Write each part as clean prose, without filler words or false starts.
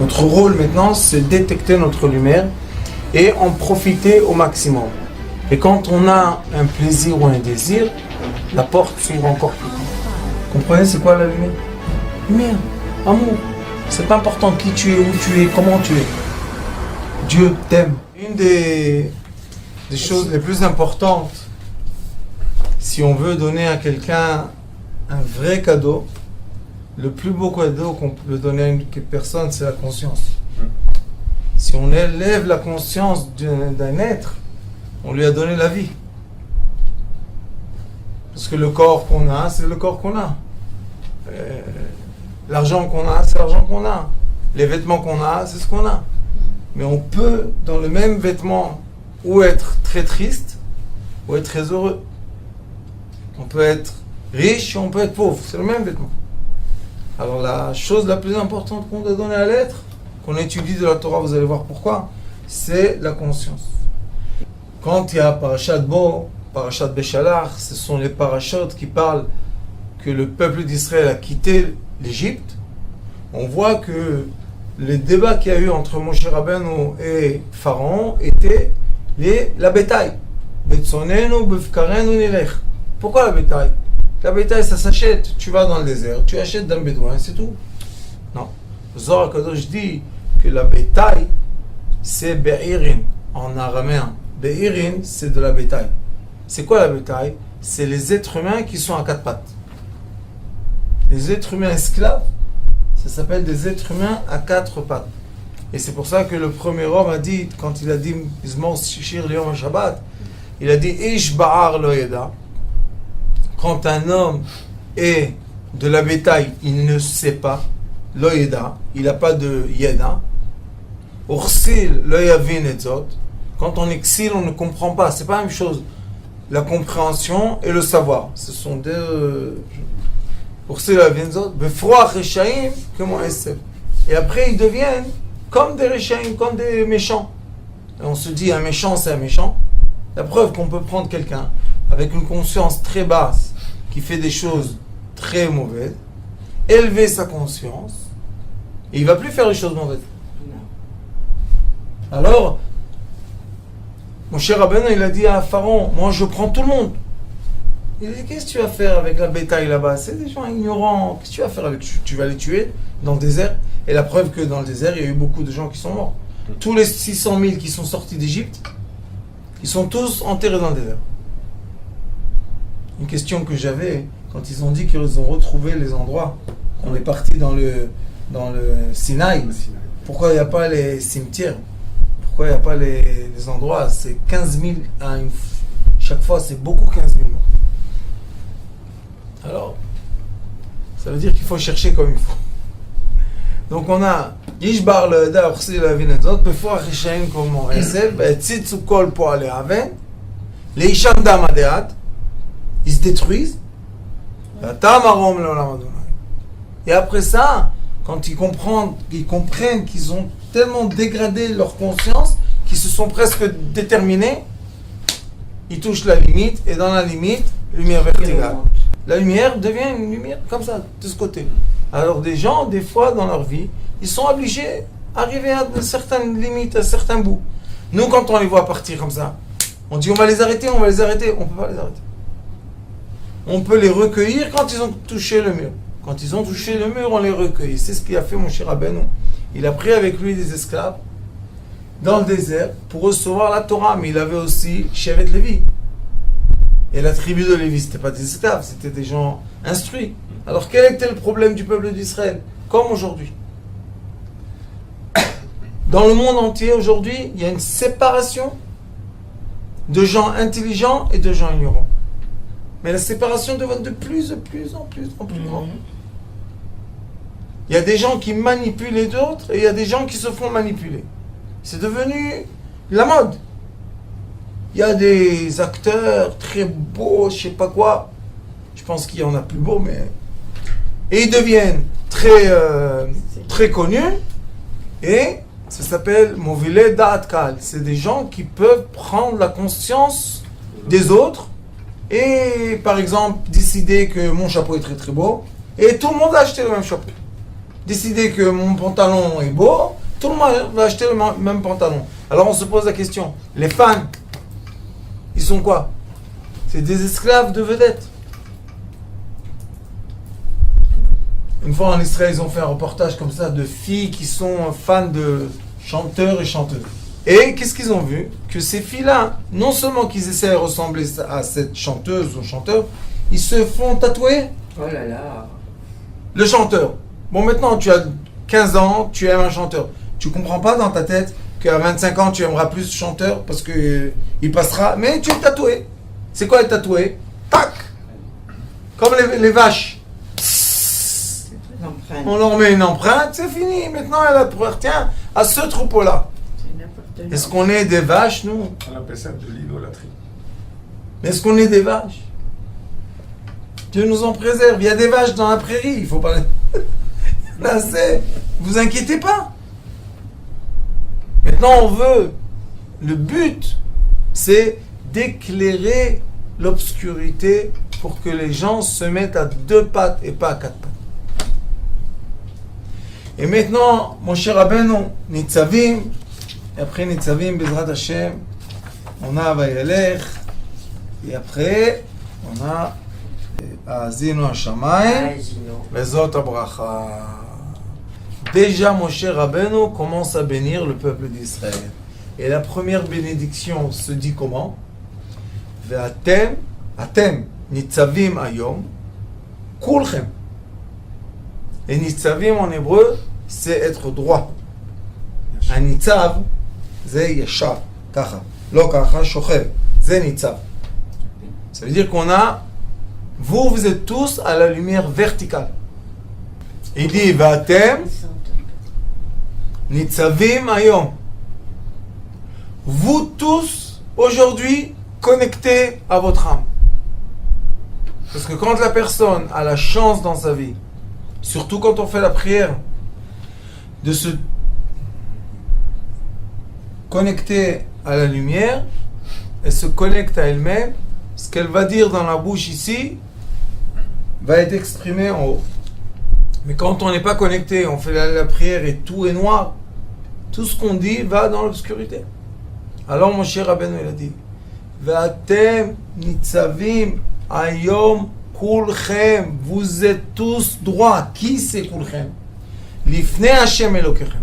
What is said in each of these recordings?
Notre rôle maintenant, c'est détecter notre lumière et en profiter au maximum. Et quand on a un plaisir ou un désir, la porte s'ouvre encore plus. Comprenez, c'est quoi la lumière? Lumière, amour. C'est pas important qui tu es, où tu es, comment tu es. Dieu t'aime. Une des choses les plus importantes, si on veut donner à quelqu'un un vrai cadeau, le plus beau cadeau qu'on peut donner à une personne, c'est la conscience. Si on élève la conscience d'un être, on lui a donné la vie. Parce que le corps qu'on a, c'est le corps qu'on a. L'argent qu'on a, c'est l'argent qu'on a. Les vêtements qu'on a, c'est ce qu'on a. Mais on peut, dans le même vêtement, ou être très triste, ou être très heureux. On peut être riche, ou on peut être pauvre. C'est le même vêtement. Alors la chose la plus importante qu'on doit donner à l'être, qu'on étudie de la Torah, vous allez voir pourquoi, c'est la conscience. Quand il y a Parashat Bo, Parashat Beshalach, ce sont les parachutes qui parlent que le peuple d'Israël a quitté l'Égypte. On voit que les débats qu'il y a eu entre Moshe Rabbeinu et Pharaon étaient la bétail. Betzonenu, befkarenu nilech. Pourquoi la bétail? La bétail, ça s'achète. Tu vas dans le désert, tu achètes d'un bédouin, c'est tout. Non. Zohar Kadosh dit que la bétail, c'est be'irin en araméen. Be'irin, c'est de la bétail. C'est quoi la bétail? C'est les êtres humains qui sont à quatre pattes. Les êtres humains esclaves, ça s'appelle des êtres humains à quatre pattes. Et c'est pour ça que le premier homme a dit, quand il a dit Mizmor Shir Liyom Shabbat, il a dit Ish Ba'ar Lo Yeda. Quand un homme est de la bétail, il ne sait pas, Lo Yeda, il n'a pas de Yeda. Ursil Lo Yavin Etzot. Quand on exile, on ne comprend pas. C'est pas la même chose. La compréhension et le savoir. Ce sont deux. Ursil Lo Yavin Etzot. Befroach Reshaim, comme Esef. Et après, ils deviennent comme des Reshaim, comme des méchants. Et on se dit, un méchant, c'est un méchant. La preuve qu'on peut prendre quelqu'un avec une conscience très basse, qui fait des choses très mauvaises, élever sa conscience, et il ne va plus faire les choses mauvaises. Alors, mon cher Rabbeinu, il a dit à Pharaon, moi je prends tout le monde. Il a dit, qu'est-ce que tu vas faire avec la bétail là-bas? C'est des gens ignorants, qu'est-ce que tu vas faire avec? Tu vas les tuer dans le désert? Et la preuve que dans le désert, il y a eu beaucoup de gens qui sont morts. Tous les 600 000 qui sont sortis d'Égypte, ils sont tous enterrés dans le désert. Une question que j'avais, quand ils ont dit qu'ils ont retrouvé les endroits, on est parti dans le Sinaï, pourquoi il n'y a pas les cimetières? Pourquoi il n'y a pas les endroits? C'est 15 000 chaque fois, c'est beaucoup 15 000 morts. Alors, ça veut dire qu'il faut chercher comme il faut. Donc on a Yishbar le da ursi la vinazot, before Rishaim comme on essaie, tzitzu kol poale aven, les isham damadeat, ils se détruisent. Et après ça, quand ils comprennent qu'ils ont tellement dégradé leur conscience, qu'ils se sont presque déterminés, ils touchent la limite, et dans la limite, lumière verticale. La lumière devient une lumière comme ça, de ce côté. Alors des gens, des fois dans leur vie, ils sont obligés d'arriver à certaines limites, à certains bouts. Nous, quand on les voit partir comme ça, on dit on va les arrêter, on ne peut pas les arrêter. On peut les recueillir quand ils ont touché le mur. Quand ils ont touché le mur, on les recueille. C'est ce qu'il a fait mon cher Rabbeinu. Il a pris avec lui des esclaves dans le désert pour recevoir la Torah, mais il avait aussi Shevet Lévi. Et la tribu de Lévi, ce n'était pas des esclaves, c'était des gens instruits. Alors quel était le problème du peuple d'Israël? Comme aujourd'hui. Dans le monde entier, aujourd'hui, il y a une séparation de gens intelligents et de gens ignorants. Mais la séparation devient de plus en plus grande. Il y a des gens qui manipulent les autres et il y a des gens qui se font manipuler. C'est devenu la mode. Il y a des acteurs très beaux, je sais pas quoi. Je pense qu'il y en a plus beaux, mais... Et ils deviennent très connus. Et ça s'appelle Movile Da'at Kal. C'est des gens qui peuvent prendre la conscience des autres et, par exemple, décider que mon chapeau est très très beau. Et tout le monde a acheté le même chapeau. décider que mon pantalon est beau, tout le monde va acheter le même pantalon. Alors on se pose la question, les fans, ils sont quoi? C'est des esclaves de vedettes. Une fois en Israël, ils ont fait un reportage comme ça de filles qui sont fans de chanteurs et chanteuses. Et qu'est-ce qu'ils ont vu? Que ces filles-là, non seulement qu'ils essaient de ressembler à cette chanteuse ou chanteur, ils se font tatouer. Oh là là. Le chanteur. Bon, maintenant, tu as 15 ans, tu aimes un chanteur. Tu comprends pas dans ta tête qu'à 25 ans, tu aimeras plus ce chanteur parce que il passera. Mais tu es tatoué. C'est quoi être tatoué? Tac! Comme les vaches. On leur met une empreinte, c'est fini. Maintenant, elle appartient à ce troupeau-là. Est-ce qu'on est des vaches, nous? On appelle ça de l'idolâtrie. Est-ce qu'on est des vaches? Dieu nous en préserve. Il y a des vaches dans la prairie, il faut pas... Là, c'est... Vous inquiétez pas. Maintenant, on veut... Le but, c'est d'éclairer l'obscurité pour que les gens se mettent à 2 pattes et pas à 4 pattes. Et maintenant, mon cher Rabbeinu, Nitzavim, et après Nitzavim, Bezrat Hashem, on a Vayelech, et après, on a Azinu Hashamayim, Bezot Abracha. Déjà, mon cher Rabbeinu commence à bénir le peuple d'Israël. Et la première bénédiction se dit comment? Ve'atem, atem, nitzavim ayom, kulchem. Et nitzavim en hébreu, c'est être droit. Un nitzav, c'est yashar, kacha. Lo kacha, shochev. C'est nitzav. Ça veut dire qu'on a, vous êtes tous à la lumière verticale. Il dit, ve'atem, nitzavim ayom. Vous tous, aujourd'hui, connectés à votre âme. Parce que quand la personne a la chance dans sa vie, surtout quand on fait la prière, de se connecter à la lumière, elle se connecte à elle-même, ce qu'elle va dire dans la bouche ici, va être exprimé en haut. Mais quand on n'est pas connecté, on fait la prière et tout est noir, tout ce qu'on dit va dans l'obscurité. Alors mon cher Rabbeinu il a dit V'atem nitzavim ayom kulchem. Vous êtes tous droits. Qui c'est kulchem? Lifnei Hashem Elokechem.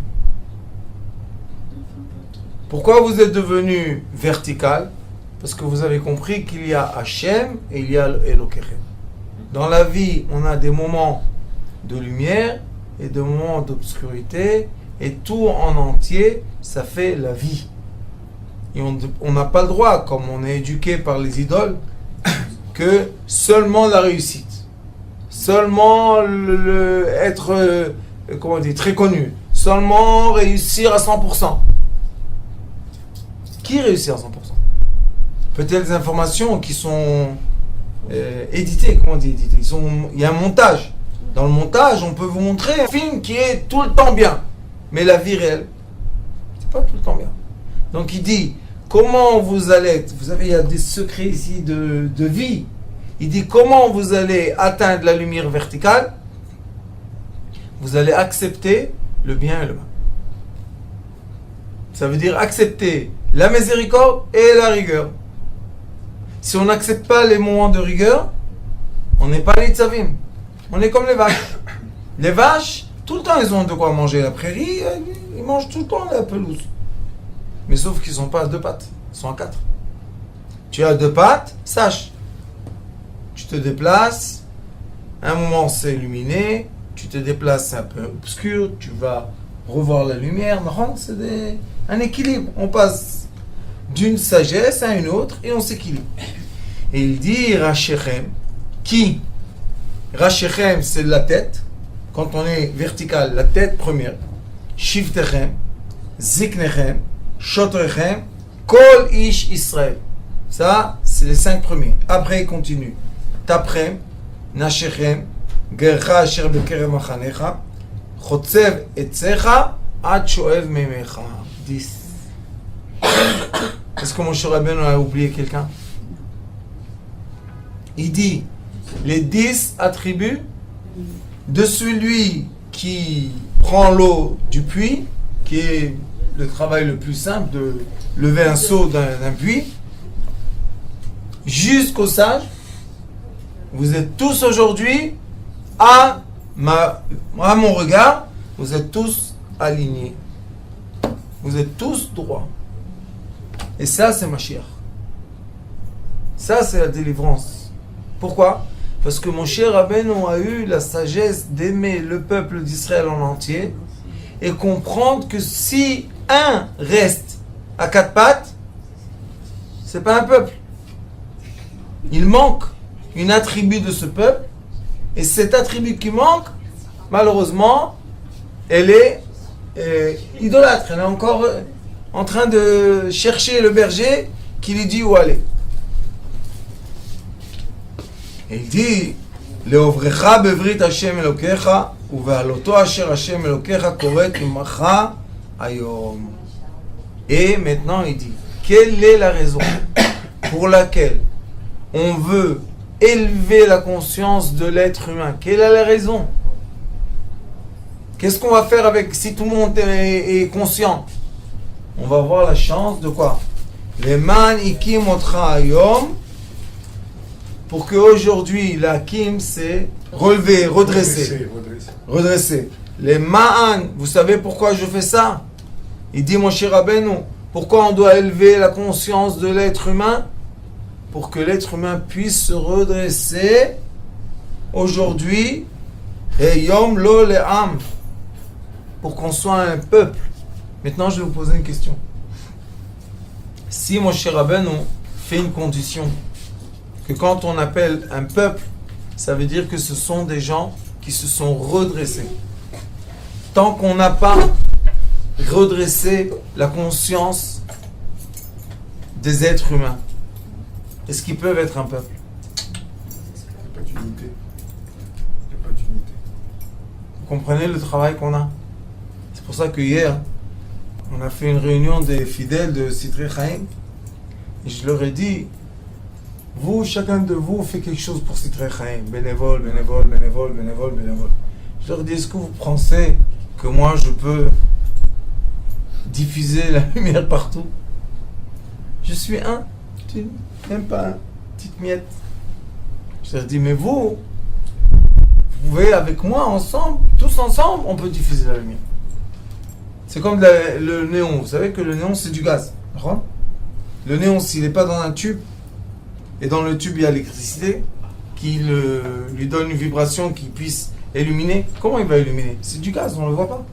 Pourquoi vous êtes devenu vertical? Parce que vous avez compris qu'il y a Hashem et il y a Elokechem. Dans la vie, on a des moments de lumière et des moments d'obscurité, et tout en entier, ça fait la vie. Et on n'a pas le droit, comme on est éduqué par les idoles, que seulement la réussite, seulement être comment on dit, très connu, seulement réussir à 100%. Qui réussit à 100%? Peut-être des informations qui sont éditées, comment on dit éditées. Il y a un montage. Dans le montage, on peut vous montrer un film qui est tout le temps bien, mais la vie réelle, c'est pas tout le temps bien. Donc il dit, comment vous allez, vous savez, il y a des secrets ici de vie. Il dit, comment vous allez atteindre la lumière verticale? Vous allez accepter le bien et le mal. Ça veut dire accepter la miséricorde et la rigueur. Si on n'accepte pas les moments de rigueur, on n'est pas les tzavim. On est comme les vaches. Les vaches, tout le temps, ils ont de quoi manger. La prairie, ils mangent tout le temps la pelouse. Mais sauf qu'ils ne sont pas à 2 pattes, ils sont à 4. Tu as 2 pattes, sache. Tu te déplaces, un moment c'est illuminé, tu te déplaces, c'est un peu obscur, tu vas revoir la lumière. Non, c'est un équilibre. On passe d'une sagesse à une autre et on s'équilibre. Et il dit Rachechem, qui? Rachechem, c'est la tête. Quand on est vertical, la tête première. Shiftechem, Ziknechem, Shotrechem, Kol Ish Israël. Ça, c'est les 5 premiers. Après, il continue. Taprem, Nashechem, Gercha Asher Bekerem Achanecha, Chotzev Etzecha, Ad Shoev Memecha. 10. Est-ce que mon cher Rabbeinu a oublié quelqu'un? Il dit les 10 attributs de celui qui prend l'eau du puits, qui est le travail le plus simple de lever un seau d'un puits, jusqu'au sage. Vous êtes tous aujourd'hui à mon regard, vous êtes tous alignés. Vous êtes tous droits. Et ça, c'est Mashiach. Ça, c'est la délivrance. Pourquoi? Parce que mon cher Rabbeinu a eu la sagesse d'aimer le peuple d'Israël en entier et comprendre que si un reste à quatre pattes, c'est pas un peuple. Il manque une attribut de ce peuple, et cet attribut qui manque, malheureusement, elle est idolâtre. Elle est encore en train de chercher le berger qui lui dit où aller. Et il dit, Leovrecha bevrit Hashem Elokecha, uve'aloto asher Hashem Elokecha koret imacha hayom. Et maintenant il dit, quelle est la raison pour laquelle on veut élever la conscience de l'être humain? Quelle est la raison? Qu'est-ce qu'on va faire avec si tout le monde est conscient? On va avoir la chance de quoi? Les man ikim otra hayom, pour qu'aujourd'hui la kim c'est relever, redresser. Les ma'an, vous savez pourquoi je fais ça? Il dit mon cher Rabbeinu, pourquoi on doit élever la conscience de l'être humain? Pour que l'être humain puisse se redresser aujourd'hui, et yom lo le'am, pour qu'on soit un peuple. Maintenant, je vais vous poser une question. Si mon cher Rabbeinu fait une condition, que quand on appelle un peuple, ça veut dire que ce sont des gens qui se sont redressés. Tant qu'on n'a pas redressé la conscience des êtres humains, est-ce qu'ils peuvent être un peuple? Il n'y a pas d'unité. Vous comprenez le travail qu'on a? C'est pour ça que hier, on a fait une réunion des fidèles de Sitrei Chaim, et je leur ai dit, vous, chacun de vous fait quelque chose pour Sitrei Chaim, bénévole. Je leur ai dit, est-ce que vous pensez que moi je peux diffuser la lumière partout? Je suis même pas une petite miette. Je leur ai dit, mais vous pouvez avec moi ensemble, tous ensemble, on peut diffuser la lumière. C'est comme le néon. Vous savez que le néon c'est du gaz. Le néon, s'il n'est pas dans un tube, et dans le tube il y a l'électricité qui lui donne une vibration qui puisse illuminer, comment il va illuminer? C'est du gaz, on ne le voit pas.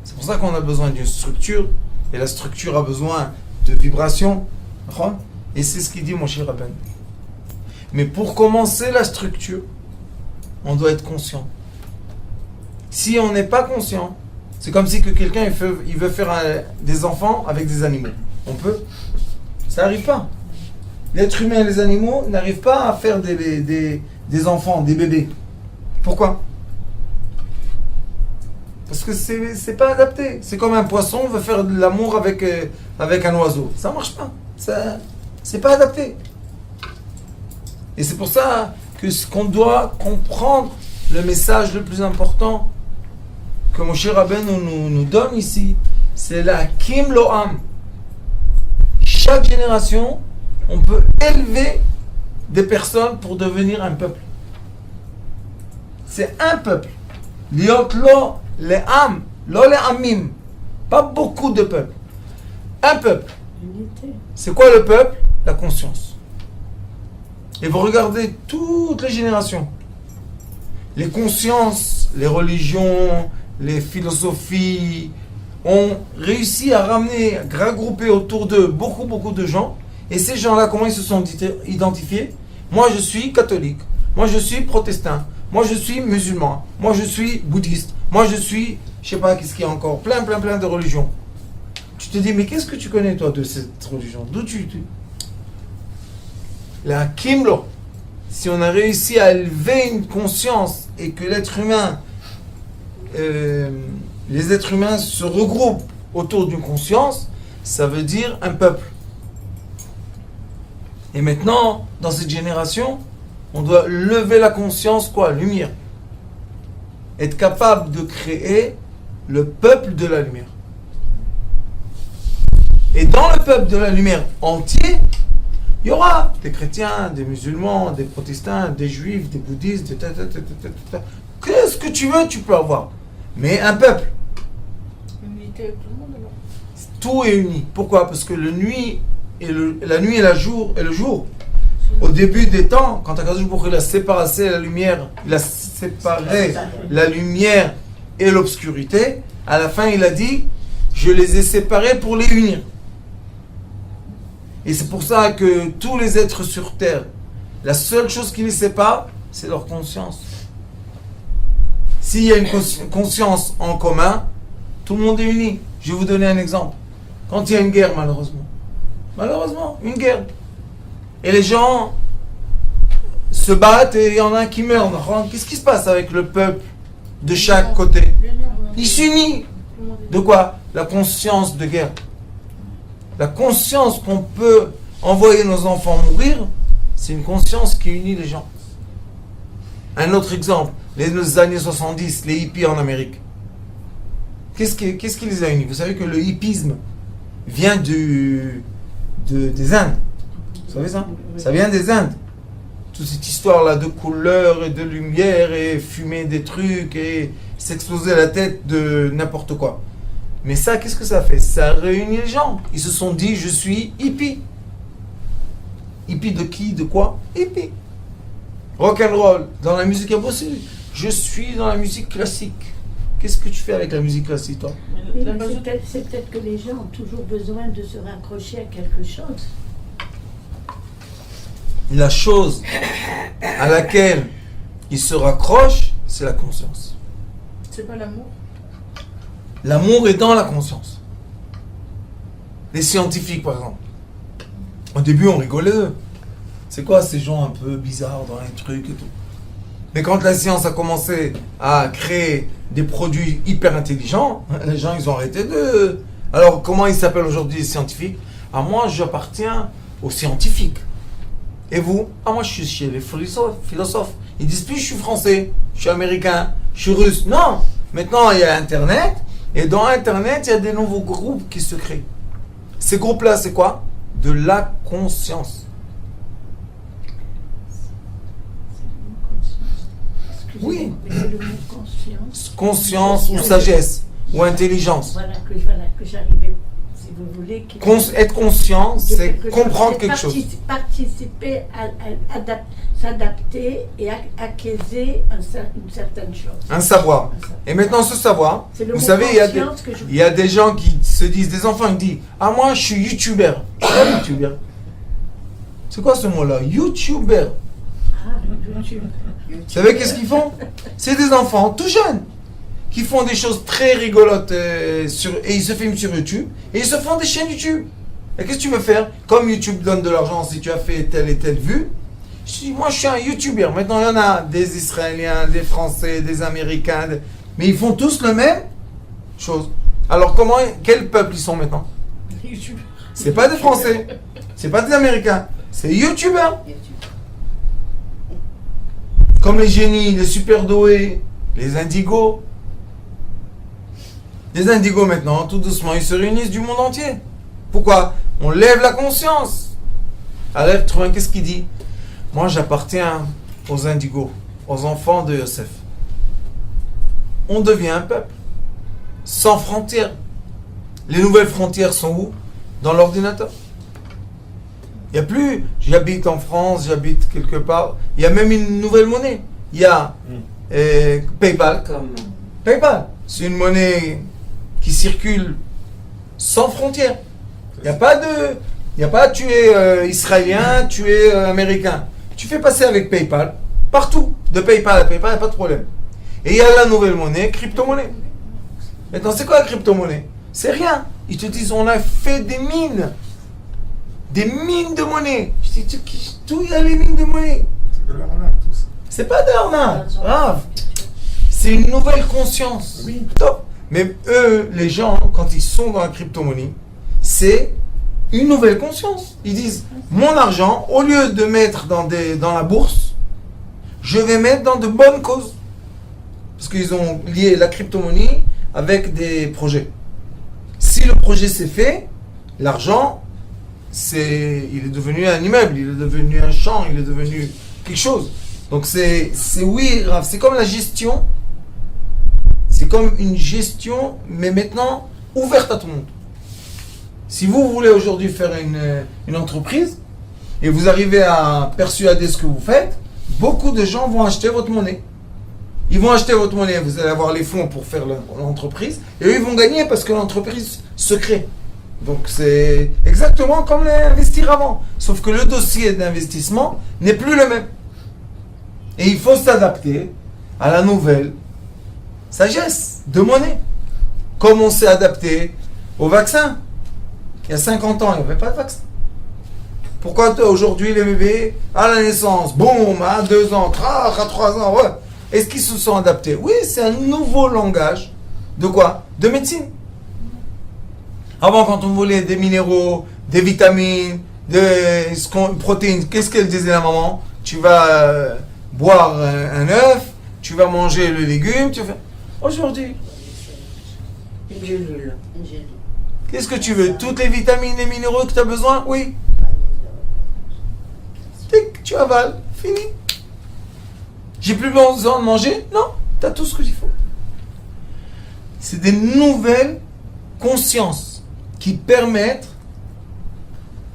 C'est pour ça qu'on a besoin d'une structure, et la structure a besoin de vibration. Et c'est ce qu'il dit mon cher Rabbeinu. Mais pour commencer la structure, on doit être conscient. Si on n'est pas conscient, c'est comme si que quelqu'un il veut faire des enfants avec des animaux. On peut? Ça n'arrive pas. L'être humain et les animaux n'arrivent pas à faire des enfants, des bébés. Pourquoi? Parce que c'est pas adapté. C'est comme un poisson veut faire de l'amour avec un oiseau. Ça marche pas. C'est pas adapté. Et c'est pour ça qu'on doit comprendre le message le plus important que mon cher Rabbeinu nous donne ici. C'est la Kim Lo'am. Chaque génération, on peut élever des personnes pour devenir un peuple. C'est un peuple. Liot lo le'am, lo le'amim. Pas beaucoup de peuples. Un peuple. C'est quoi le peuple? La conscience. Et vous regardez toutes les générations. Les consciences, les religions, les philosophies ont réussi à ramener, à regrouper autour d'eux beaucoup de gens. Et ces gens-là, comment ils se sont identifiés? Moi, je suis catholique. Moi, je suis protestant. Moi, je suis musulman. Moi, je suis bouddhiste. Moi, je suis, je sais pas, qu'est-ce qu'il y a encore? Plein de religions. Tu te dis, mais qu'est-ce que tu connais, toi, de cette religion? D'où tu... La Kimlo. Si on a réussi à élever une conscience et que l'être humain, les êtres humains se regroupent autour d'une conscience, ça veut dire un peuple. Et maintenant, dans cette génération, on doit lever la conscience, quoi? Lumière. être capable de créer le peuple de la lumière. Et dans le peuple de la lumière entier, il y aura des chrétiens, des musulmans, des protestants, des juifs, des bouddhistes, qu'est-ce que tu veux, tu peux avoir. Mais un peuple. Unité avec tout le monde alors. Tout est uni. Pourquoi? Parce que la nuit et le jour. Au début des temps, quand Akadosh Baruch Hu, il a séparé la lumière, il a séparé la lumière et l'obscurité, à la fin il a dit, je les ai séparés pour les unir. Et c'est pour ça que tous les êtres sur terre, la seule chose qui les sépare, c'est leur conscience. S'il y a une conscience en commun, tout le monde est uni. Je vais vous donner un exemple. Quand il y a une guerre, malheureusement, une guerre. Et les gens se battent et il y en a un qui meurt. Qu'est-ce qui se passe avec le peuple de chaque côté? Il s'unit. De quoi? La conscience de guerre. La conscience qu'on peut envoyer nos enfants mourir, c'est une conscience qui unit les gens. Un autre exemple, les années 70, les hippies en Amérique. Qu'est-ce qui les a unis? Vous savez que le hippisme vient des Indes. Vous savez ça? Ça vient des Indes. Toute cette histoire-là de couleurs et de lumière et fumer des trucs et s'exploser la tête de n'importe quoi. Mais ça, qu'est-ce que ça fait? Ça réunit les gens. Ils se sont dit, je suis hippie. Hippie de qui? De quoi? Hippie. Rock'n'roll. Dans la musique, il y a aussi. Je suis dans la musique classique. Qu'est-ce que tu fais avec la musique classique, toi? C'est peut-être que les gens ont toujours besoin de se raccrocher à quelque chose. La chose à laquelle ils se raccrochent, c'est la conscience. C'est pas l'amour? L'amour est dans la conscience. Les scientifiques, par exemple. Au début, on rigolait d'eux. C'est quoi ces gens un peu bizarres dans les trucs et tout? Mais quand la science a commencé à créer des produits hyper intelligents, les gens, ils ont arrêté de... Alors, comment ils s'appellent aujourd'hui les scientifiques? Ah, moi, j'appartiens aux scientifiques. Et vous? Ah, moi, je suis chez les philosophes. Ils disent plus, je suis français, je suis américain, je suis russe. Non! Maintenant, il y a Internet. Et dans Internet, il y a des nouveaux groupes qui se créent. Ces groupes-là, c'est quoi? De la conscience. Oui. Mais c'est le mot conscience. Conscience ou sagesse ou intelligence. Voilà que j'arrivais, si vous voulez. Être conscient, c'est comprendre quelque chose. Participer à s'adapter et à acquérir une certaine chose. Un savoir. Et maintenant, ce savoir, vous savez, il y a des gens qui se disent, des enfants, ils disent, ah, moi, je suis youtubeur. C'est quoi ce mot-là? Youtubeur. Ah, YouTube. Vous savez qu'est-ce qu'ils font? C'est des enfants tout jeunes qui font des choses très rigolotes et ils se filment sur YouTube et ils se font des chaînes YouTube. Et qu'est-ce que tu veux faire? Comme YouTube donne de l'argent si tu as fait telle et telle vue, moi je suis un YouTuber. Maintenant il y en a des Israéliens, des Français, des Américains, mais ils font tous la même chose. Alors quel peuple ils sont maintenant? C'est pas des Français, c'est pas des Américains, c'est YouTubers. Comme les génies, les super doués, les indigos. Les indigos maintenant, tout doucement, ils se réunissent du monde entier. Pourquoi? On lève la conscience. Alors, qu'est-ce qu'il dit? Moi, j'appartiens aux indigos, aux enfants de Yosef. On devient un peuple, sans frontières. Les nouvelles frontières sont où? Dans l'ordinateur. Il n'y a plus, j'habite en France, j'habite quelque part. Il y a même une nouvelle monnaie. Il y a PayPal. PayPal, c'est une monnaie qui circule sans frontières. Il n'y a pas tu es israélien, tu es américain. Tu fais passer avec PayPal, partout. De PayPal à PayPal, il n'y a pas de problème. Et il y a la nouvelle monnaie, crypto-monnaie. Maintenant, c'est quoi la crypto-monnaie? C'est rien. Ils te disent, on a fait des mines. Des mines de monnaie. Je dis, tout il y a les mines de monnaie. C'est de l'arnaque, tout ça. C'est pas de l'arnaque. Grave. C'est une nouvelle conscience. Oui. Top. Mais eux, les gens, quand ils sont dans la crypto-monnaie, c'est une nouvelle conscience. Ils disent, mon argent, au lieu de mettre dans la bourse, je vais mettre dans de bonnes causes. Parce qu'ils ont lié la crypto-monnaie avec des projets. Si le projet s'est fait, l'argent, il est devenu un immeuble, il est devenu un champ, il est devenu quelque chose. Donc oui, Rav, c'est comme la gestion. C'est comme une gestion, mais maintenant ouverte à tout le monde. Si vous voulez aujourd'hui faire une entreprise et vous arrivez à persuader ce que vous faites, beaucoup de gens vont acheter votre monnaie. Ils vont acheter votre monnaie, vous allez avoir les fonds pour faire l'entreprise, et eux ils vont gagner parce que l'entreprise se crée. Donc c'est exactement comme investir avant. Sauf que le dossier d'investissement n'est plus le même. Et il faut s'adapter à la nouvelle sagesse de monnaie. Comme on s'est adapté au vaccin. Il y a 50 ans, il n'y avait pas de vaccin. Pourquoi aujourd'hui les bébés, à la naissance, boum, à 2 ans, à 3 ans, ouais. Est-ce qu'ils se sont adaptés? Oui, c'est un nouveau langage. De quoi? De médecine. Avant, quand on voulait des minéraux, des vitamines, des protéines, qu'est-ce qu'elle disait la maman? Tu vas boire un œuf, tu vas manger le légume, tu fais... Aujourd'hui, Une gélule. qu'est-ce que tu veux? Toutes les vitamines et minéraux que tu as besoin? Oui. Tic, tu avales, fini. J'ai plus besoin de manger? Non, tu as tout ce qu'il faut. C'est des nouvelles consciences qui permettent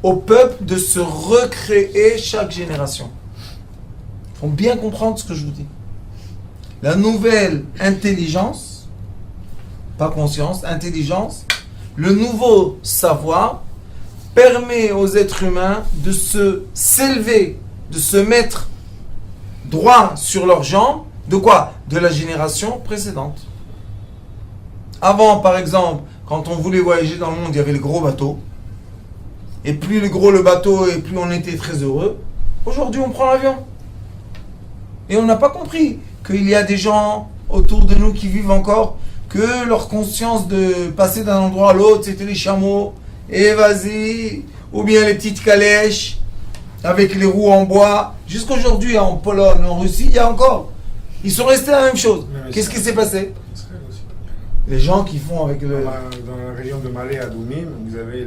au peuple de se recréer chaque génération. Il faut bien comprendre ce que je vous dis. La nouvelle intelligence, pas conscience, intelligence, le nouveau savoir permet aux êtres humains de s'élever, de se mettre droit sur leurs jambes, de quoi? De la génération précédente. Avant, par exemple, quand on voulait voyager dans le monde, il y avait les gros bateaux. Et plus le gros le bateau, et plus on était très heureux. Aujourd'hui, on prend l'avion. Et on n'a pas compris qu'il y a des gens autour de nous qui vivent encore, que leur conscience de passer d'un endroit à l'autre, c'était les chameaux, et vas-y, ou bien les petites calèches, avec les roues en bois. Jusqu'aujourd'hui, en Pologne, en Russie, il y a encore. Ils sont restés à la même chose. Qu'est-ce qui s'est passé? Israël aussi. Les gens qui font avec le... Dans la région de Malé à Doumim, vous avez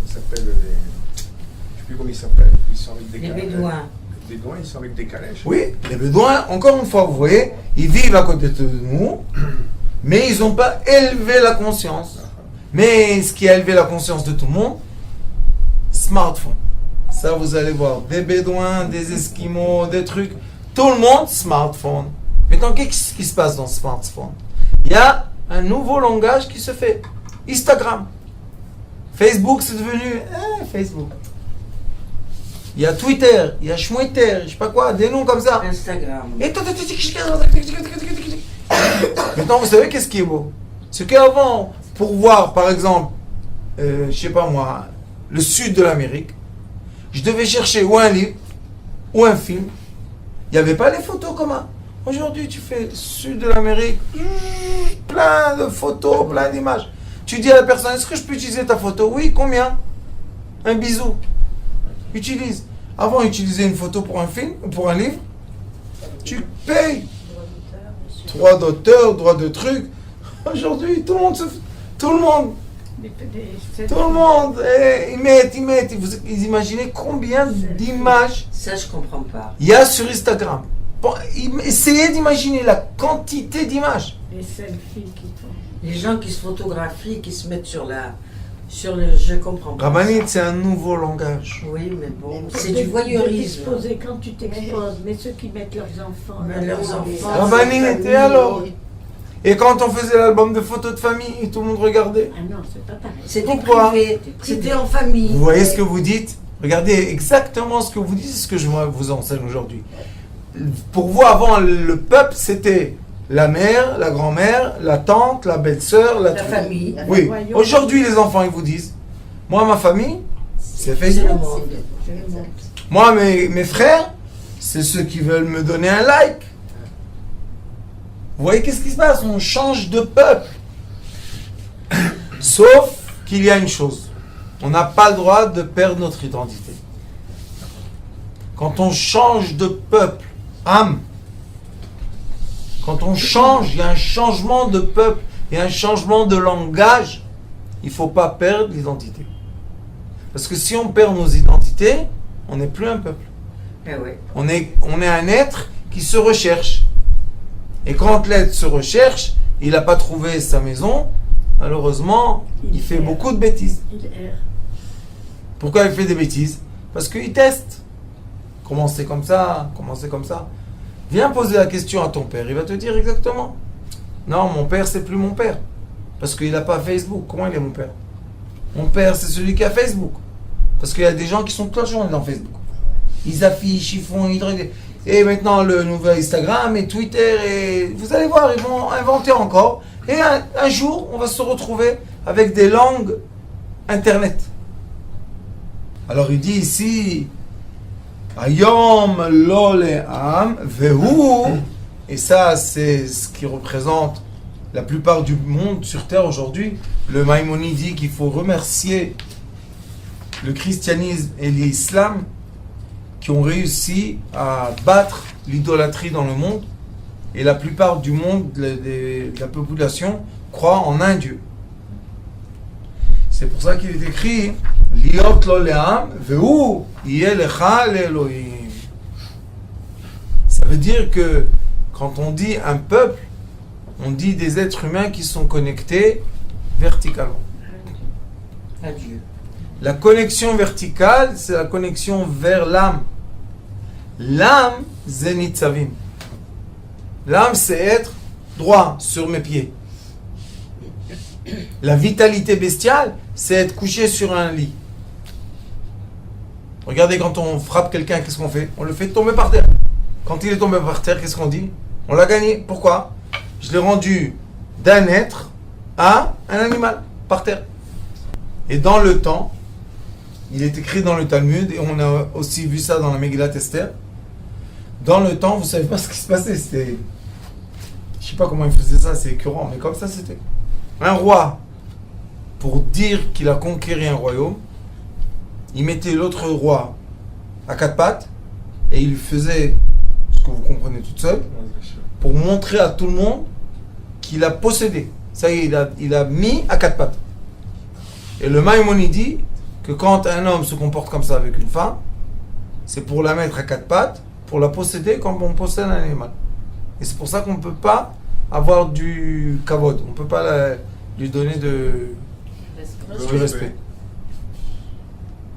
ils s'appellent les... Je ne sais plus comment ils s'appellent. Ils sont avec des Les calèches. Bédouins. Les Bédouins, ils sont avec des calèches. Oui, les Bédouins, encore une fois, vous voyez, ils vivent à côté de nous, mais ils n'ont pas élevé la conscience. Mais ce qui a élevé la conscience de tout le monde, smartphone. Ça, vous allez voir, des Bédouins, des Esquimaux, des trucs. Tout le monde, smartphone. Maintenant, qu'est-ce qui se passe dans ce smartphone? Il y a un nouveau langage qui se fait. Instagram. Facebook, c'est devenu Facebook. Il y a Twitter, il y a Schmwitter, je sais pas quoi, des noms comme ça. Instagram. Et maintenant, vous savez qu'est-ce qui est beau? C'est qu'avant, pour voir, par exemple, je sais pas moi, le sud de l'Amérique, je devais chercher ou un livre, ou un film. Il n'y avait pas les photos communes. Aujourd'hui, tu fais sud de l'Amérique, plein de photos, plein d'images. Tu dis à la personne, est-ce que je peux utiliser ta photo? Oui, combien? Un bisou. Utilise. Avant, utiliser une photo pour un film, pour un livre, tu payes. Droit d'auteur, droit de truc. Aujourd'hui, tout le monde ils mettent. Vous imaginez combien d'images Ça, je comprends pas. il y a sur Instagram? Bon, essayez d'imaginer la quantité d'images. Les selfies qui font. Les gens qui se photographient, qui se mettent sur le... Je comprends pas. Rabanit, c'est un nouveau langage. Oui, mais bon, c'est De- du de voyeurisme. t'exposer quand tu t'exposes, mais ceux qui mettent leurs enfants. Mais leurs enfants. Rabanit, et alors? Et quand on faisait l'album de photos de famille, tout le monde regardait. Ah non, c'est pas pareil. C'était Pourquoi? privé. C'était en famille. Vous voyez ce que vous dites? Regardez exactement ce que vous dites, ce que je vous enseigne aujourd'hui. Pour vous, avant, le peuple, c'était la mère, la grand-mère, la tante, la belle-sœur, La truc. famille. Oui. Aujourd'hui, les enfants, ils vous disent, moi, ma famille, c'est C'est le Facebook. monde. C'est le monde. Moi, mes frères, c'est ceux qui veulent me donner un like. Vous voyez qu'est-ce qui se passe? On change de peuple. Sauf qu'il y a une chose. On n'a pas le droit de perdre notre identité. Quand on change de peuple, âme, Quand on change, il y a un changement de peuple, il y a un changement de langage. Il ne faut pas perdre l'identité. Parce que si on perd nos identités, on n'est plus un peuple. Eh oui. On est un être qui se recherche. Et quand l'être se recherche, il n'a pas trouvé sa maison, malheureusement, il fait beaucoup de bêtises. Il erre. Pourquoi il fait des bêtises? Parce qu'il teste. Comment c'est comme ça? Comment c'est comme ça? Viens poser la question à ton père, il va te dire exactement. Non, mon père, c'est plus mon père. Parce qu'il n'a pas Facebook. Comment il est mon père? Mon père, c'est celui qui a Facebook. Parce qu'il y a des gens qui sont toute la journée dans Facebook. Ils affichent, ils font... Et maintenant, le nouvel Instagram et Twitter, et vous allez voir, ils vont inventer encore. Et un jour, on va se retrouver avec des langues Internet. Alors il dit ici, Ayom lo le'am vehu, et ça c'est ce qui représente la plupart du monde sur terre aujourd'hui. Le Maïmonide dit qu'il faut remercier le christianisme et l'islam qui ont réussi à battre l'idolâtrie dans le monde, et la plupart du monde, de la population, croit en un Dieu. C'est pour ça qu'il est écrit Liot lo le'am vehu yeh lecha le'Elohim. Ça veut dire que quand on dit un peuple, on dit des êtres humains qui sont connectés verticalement. Adieu. La connexion verticale, c'est la connexion vers l'âme. L'âme, c'est nitzavim. L'âme, c'est être droit sur mes pieds. La vitalité bestiale, c'est être couché sur un lit. Regardez, quand on frappe quelqu'un, qu'est-ce qu'on fait? On le fait tomber par terre. Quand il est tombé par terre, qu'est-ce qu'on dit? On l'a gagné. Pourquoi? Je l'ai rendu d'un être à un animal, par terre. Et dans le temps, il est écrit dans le Talmud, et on a aussi vu ça dans la Megillat Esther. Dans le temps, vous ne savez pas ce qui se passait. C'était... Je ne sais pas comment il faisait ça, c'est écœurant, mais comme ça c'était. Un roi, pour dire qu'il a conquéri un royaume, il mettait l'autre roi à quatre pattes, et il lui faisait, ce que vous comprenez toute seule, pour montrer à tout le monde qu'il a possédé. Ça y est, il a mis à quatre pattes. Et le Maïmonide dit que quand un homme se comporte comme ça avec une femme, c'est pour la mettre à quatre pattes, pour la posséder comme on possède un animal. Et c'est pour ça qu'on ne peut pas avoir du kavod, on ne peut pas lui donner du respect.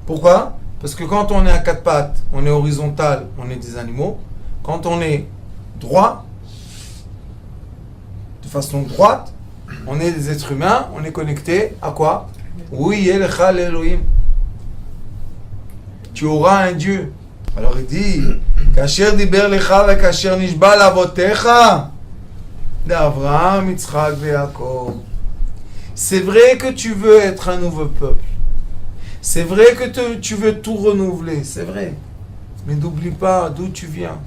Pourquoi? Parce que quand on est à quatre pattes, on est horizontal, on est des animaux. Quand on est droit, de façon droite, on est des êtres humains, on est connecté à quoi? Oui, Elecha l'Elohim. Tu auras un Dieu. Alors il dit, Kasher diber lecha ve kasher nishba lavotecha d'Abraham, Yitzhak ve Yaakov. C'est vrai que tu veux être un nouveau peuple. C'est vrai que tu veux tout renouveler. C'est vrai. Mais n'oublie pas d'où tu viens.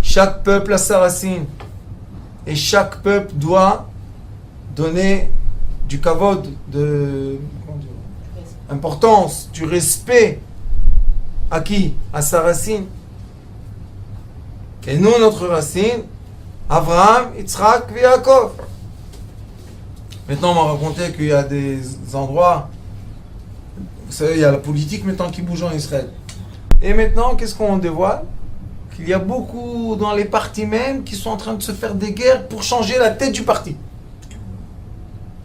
Chaque peuple a sa racine. Et chaque peuple doit donner du kavod, de importance, du respect. À qui? À sa racine. Et nous, notre racine, Abraham, Yitzhak et Yaakov. Maintenant, on m'a raconté qu'il y a des endroits, vous savez, il y a la politique maintenant qui bouge en Israël. Et maintenant, qu'est-ce qu'on dévoile? Qu'il y a beaucoup dans les partis même qui sont en train de se faire des guerres pour changer la tête du parti.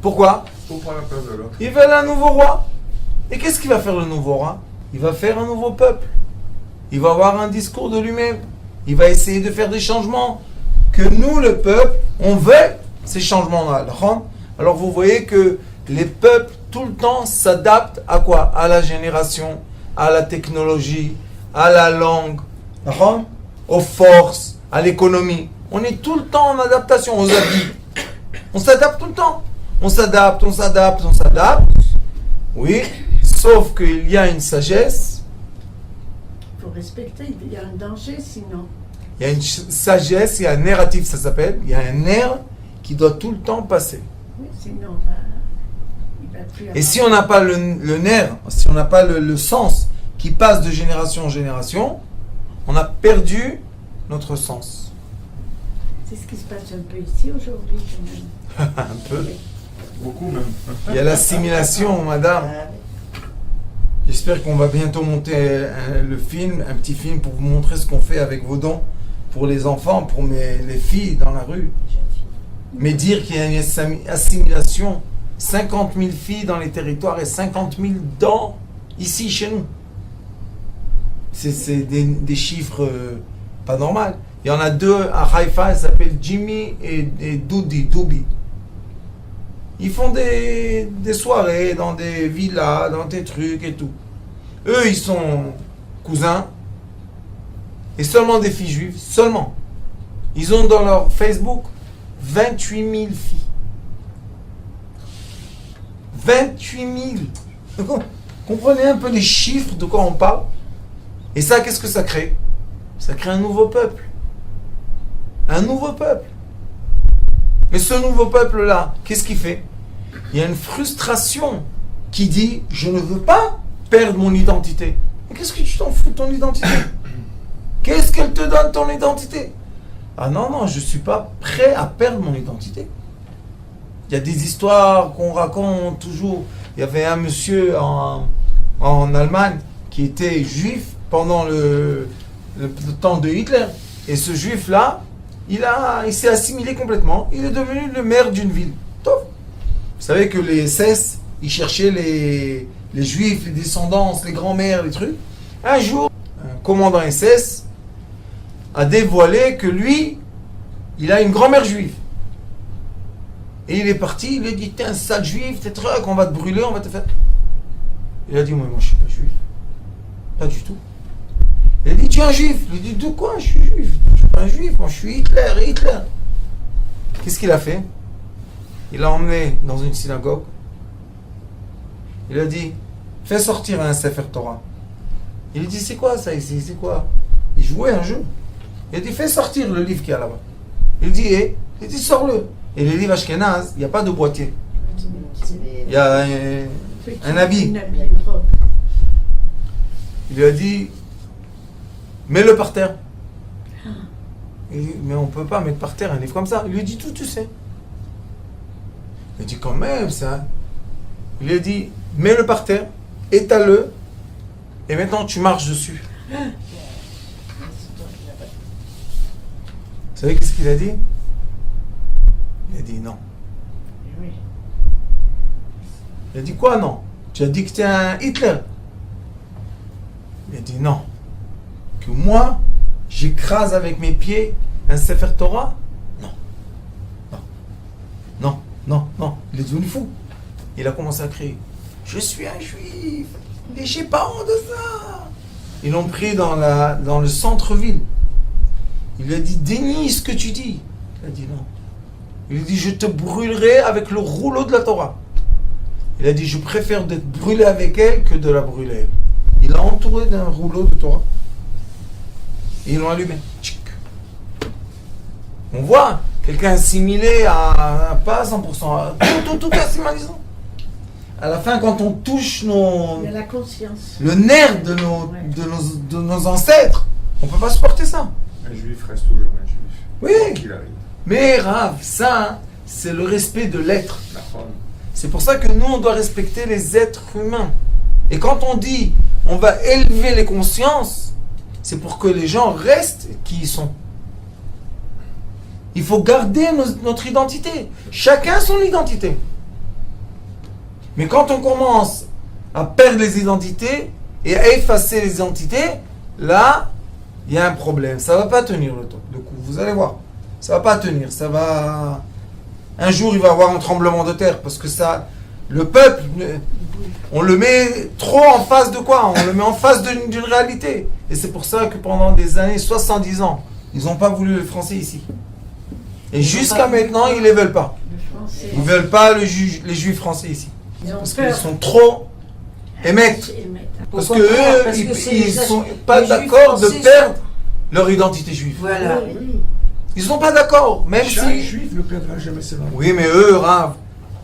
Pourquoi? Pour prendre la place de l'autre. Ils veulent un nouveau roi. Et qu'est-ce qu'il va faire le nouveau roi? Il va faire un nouveau peuple. Il va avoir un discours de lui-même. Il va essayer de faire des changements. Que nous, le peuple, on veut ces changements-là. Alors vous voyez que les peuples, tout le temps, s'adaptent à quoi? À la génération, à la technologie, à la langue, aux forces, à l'économie. On est tout le temps en adaptation, aux habits. On s'adapte tout le temps. On s'adapte. Oui. Sauf qu'il y a une sagesse. Il faut respecter, il y a un danger sinon. Il y a une sagesse, il y a un narratif, ça s'appelle. Il y a un nerf qui doit tout le temps passer. Oui, sinon, il va plus Et si on n'a pas le nerf, si on n'a pas le sens qui passe de génération en génération, on a perdu notre sens. C'est ce qui se passe un peu ici aujourd'hui, quand même. Un peu. Beaucoup même. Il y a l'assimilation, madame. J'espère qu'on va bientôt monter le film, un petit film pour vous montrer ce qu'on fait avec vos dons pour les enfants, pour les filles dans la rue. Mais dire qu'il y a une assimilation, 50 000 filles dans les territoires et 50 000 dons ici chez nous. C'est des chiffres pas normaux. Il y en a deux à Haïfa, ils s'appellent Jimmy et Doubi. Ils font des soirées dans des villas, dans des trucs et tout. Eux, ils sont cousins. Et seulement des filles juives. Seulement. Ils ont dans leur Facebook 28 000 filles. 28 000. Donc, comprenez un peu les chiffres de quoi on parle. Et ça, qu'est-ce que ça crée? Ça crée un nouveau peuple. Un nouveau peuple. Mais ce nouveau peuple-là, qu'est-ce qu'il fait? Il y a une frustration qui dit « Je ne veux pas perdre mon identité. » Mais qu'est-ce que tu t'en fous de ton identité? Qu'est-ce qu'elle te donne, ton identité? Ah non, je ne suis pas prêt à perdre mon identité. Il y a des histoires qu'on raconte toujours. Il y avait un monsieur en Allemagne qui était juif pendant le temps de Hitler. Et ce juif-là, il s'est assimilé complètement. Il est devenu le maire d'une ville. Top. Vous savez que les SS, ils cherchaient les juifs, les descendances, les grands-mères, les trucs. Un jour, un commandant SS a dévoilé que lui, il a une grand-mère juive. Et il est parti, il a dit, t'es un sale juif, t'es truc, on va te brûler, on va te faire... Il a dit, moi je suis pas juif. Pas du tout. Il a dit, tu es un juif. Il a dit, de quoi je suis juif? Je suis pas un juif, moi je suis Hitler. Qu'est-ce qu'il a fait? Il l'a emmené dans une synagogue. Il a dit, fais sortir un Sefer Torah. Il a dit, c'est quoi ça ici? C'est quoi? Il jouait un jeu. Il a dit, fais sortir le livre qui est là-bas. Il dit, sors-le. Et les livres Ashkenaz, il n'y a pas de boîtier. Il y a un habit. Il lui a dit, mets-le par terre. Il dit, mais on ne peut pas mettre par terre un livre comme ça. Il lui a dit, tout tu sais. Il a dit, quand même, ça. Il lui a dit, mets-le par terre, étale-le, et maintenant tu marches dessus. Vous savez qu'est-ce qu'il a dit? Il a dit non. Il a dit quoi non? Tu as dit que tu es un Hitler. Il a dit non. Que moi, j'écrase avec mes pieds un Sefer Torah? Non. Il est devenu fou. Il a commencé à crier. Je suis un juif. Et j'ai pas honte de ça. Ils l'ont pris dans le centre-ville. Il lui a dit, dénie ce que tu dis. Il a dit non. Il lui a dit, je te brûlerai avec le rouleau de la Torah. Il a dit, je préfère d'être brûlé avec elle que de la brûler. Il l'a entouré d'un rouleau de Torah. Et ils l'ont allumé. Tchic. On voit quelqu'un assimilé à pas 100%, tout assimilisant. À la fin, quand on touche Il y a la conscience. le nerf de nos ancêtres, on ne peut pas supporter ça. Un juif reste toujours un juif. Oui. Quoi qu'il arrive. Mais Rav, ça, c'est le respect de l'être. La forme. C'est pour ça que nous, on doit respecter les êtres humains. Et quand on dit, on va élever les consciences, c'est pour que les gens restent qui ils sont. Il faut garder notre identité. Chacun son identité. Mais quand on commence à perdre les identités et à effacer les identités, là, il y a un problème. Ça ne va pas tenir le coup. Vous allez voir. Ça ne va pas tenir. Ça va... Un jour, il va y avoir un tremblement de terre parce que ça... Le peuple, on le met trop en face de quoi? On le met en face d'une réalité. Et c'est pour ça que pendant des années, 70 ans, ils n'ont pas voulu les Français ici. Et jusqu'à maintenant, ils ne les veulent pas. Ils ne veulent pas les Juifs français ici. Parce qu'ils sont trop émettes. Parce qu'eux, ils ne sont pas d'accord de perdre leur identité juive. Voilà. Ils ne sont pas d'accord, même Chaque si... juif ne perdra jamais ses langues. Oui, mais eux, Rav,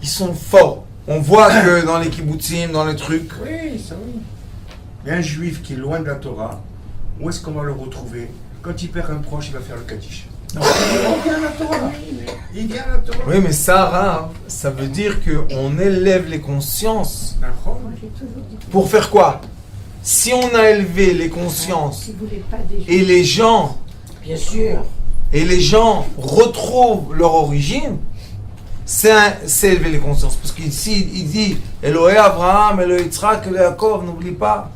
ils sont forts. On voit que dans les kibbutzim, dans les trucs... Oui, ça oui. Mais un juif qui est loin de la Torah, où est-ce qu'on va le retrouver? Quand il perd un proche, il va faire le kaddish. Il vient à la Torah. Il vient à la Torah. Oui, mais ça, Rav, ça veut dire qu'on élève les consciences. D'accord. Moi, j'ai toujours dit que Pour faire quoi? Si on a élevé les consciences si vous voulez pas des gens, et Bien sûr. les gens retrouvent leur origine, c'est élever les consciences. Parce qu'ici, il dit Elohé Abraham, Elohé Yitzhak, Elohé Yaakov, n'oublie pas.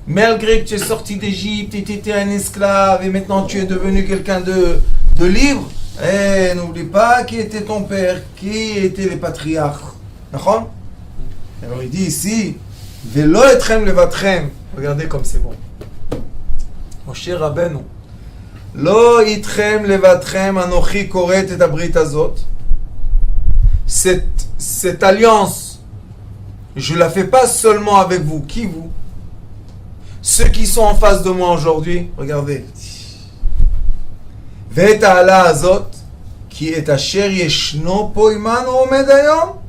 Malgré que tu es sorti d'Égypte et tu étais un esclave et maintenant tu es devenu quelqu'un de libre, n'oublie pas qui était ton père, qui étaient les patriarches. D'accord? Alors il dit ici Velo etrem levatrem. Regardez comme c'est bon. Moshe Rabbeinu. Lo itrem levatrem anochi koret et abrit azot. Cette alliance, je la fais pas seulement avec vous. Qui vous? Ceux qui sont en face de moi aujourd'hui. Regardez. Ve'et ha'ala azot ki et asher yeshno po imanu omed hayom.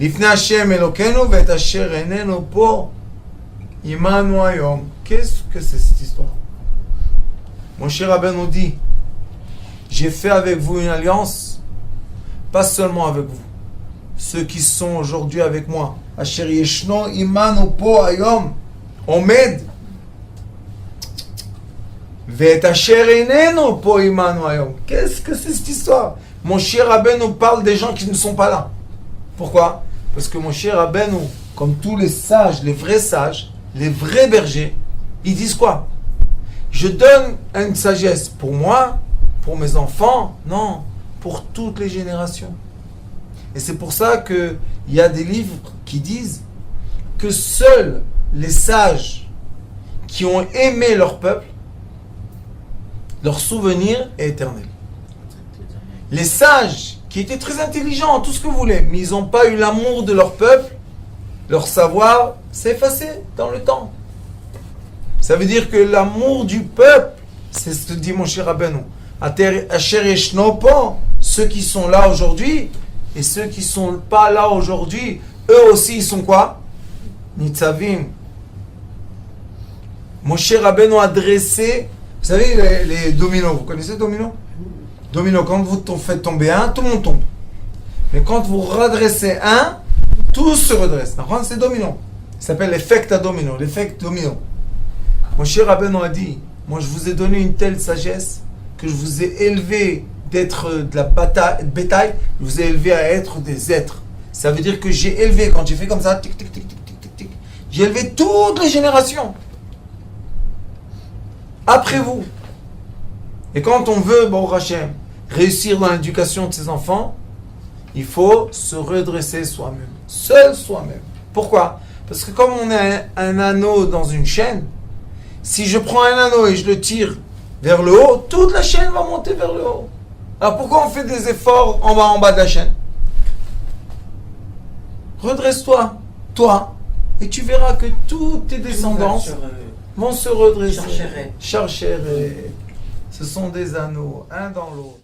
לפני השם אלוקינו ואת אשר איננו פה עמנו היום. Qu'est-ce que c'est cette histoire? Moshe Rabbeinu dit, j'ai fait avec vous une alliance, pas seulement avec vous, ceux qui sont aujourd'hui avec moi. Asher yeshno imanu po hayom omed ואת אשר איננו פה עמנו היום. Qu'est-ce que c'est cette histoire? Moshe Rabbeinu parle des gens qui ne sont pas là. Pourquoi? Parce que Moshe Rabbeinu, comme tous les sages, les vrais sages, les vrais bergers, ils disent quoi? Je donne une sagesse pour moi, pour mes enfants, non, pour toutes les générations. Et c'est pour ça qu'il y a des livres qui disent que seuls les sages qui ont aimé leur peuple, leur souvenir est éternel. Les sages qui étaient très intelligents, tout ce que vous voulez, mais ils n'ont pas eu l'amour de leur peuple, leur savoir s'est effacé dans le temps. Ça veut dire que l'amour du peuple, c'est ce que dit Moshe Rabbeinu. Asher yeshno po, ceux qui sont là aujourd'hui, et ceux qui ne sont pas là aujourd'hui, eux aussi, ils sont quoi? Nitzavim. Moshe Rabbeinu a dressé, vous savez, les dominos, vous connaissez dominos? Domino, quand vous faites tomber un, tout le monde tombe. Mais quand vous redressez un, tout se redresse. C'est domino. Ça s'appelle l'effet à domino, l'effet domino. Moshe Rabbeinu a dit, moi je vous ai donné une telle sagesse que je vous ai élevé d'être de la bétail, je vous ai élevé à être des êtres. Ça veut dire que j'ai élevé, quand j'ai fait comme ça, tic, tic, tic, tic, tic, tic, tic, j'ai élevé toutes les générations. Après vous. Et quand on veut, bon Hachem, réussir dans l'éducation de ses enfants, il faut se redresser soi-même. Seul soi-même. Pourquoi? Parce que comme on est un anneau dans une chaîne, si je prends un anneau et je le tire vers le haut, toute la chaîne va monter vers le haut. Alors pourquoi on fait des efforts en bas de la chaîne? Redresse-toi, toi, et tu verras que toutes tes descendants vont se redresser. Charcheret. Charcheret. Ce sont des anneaux, un dans l'autre.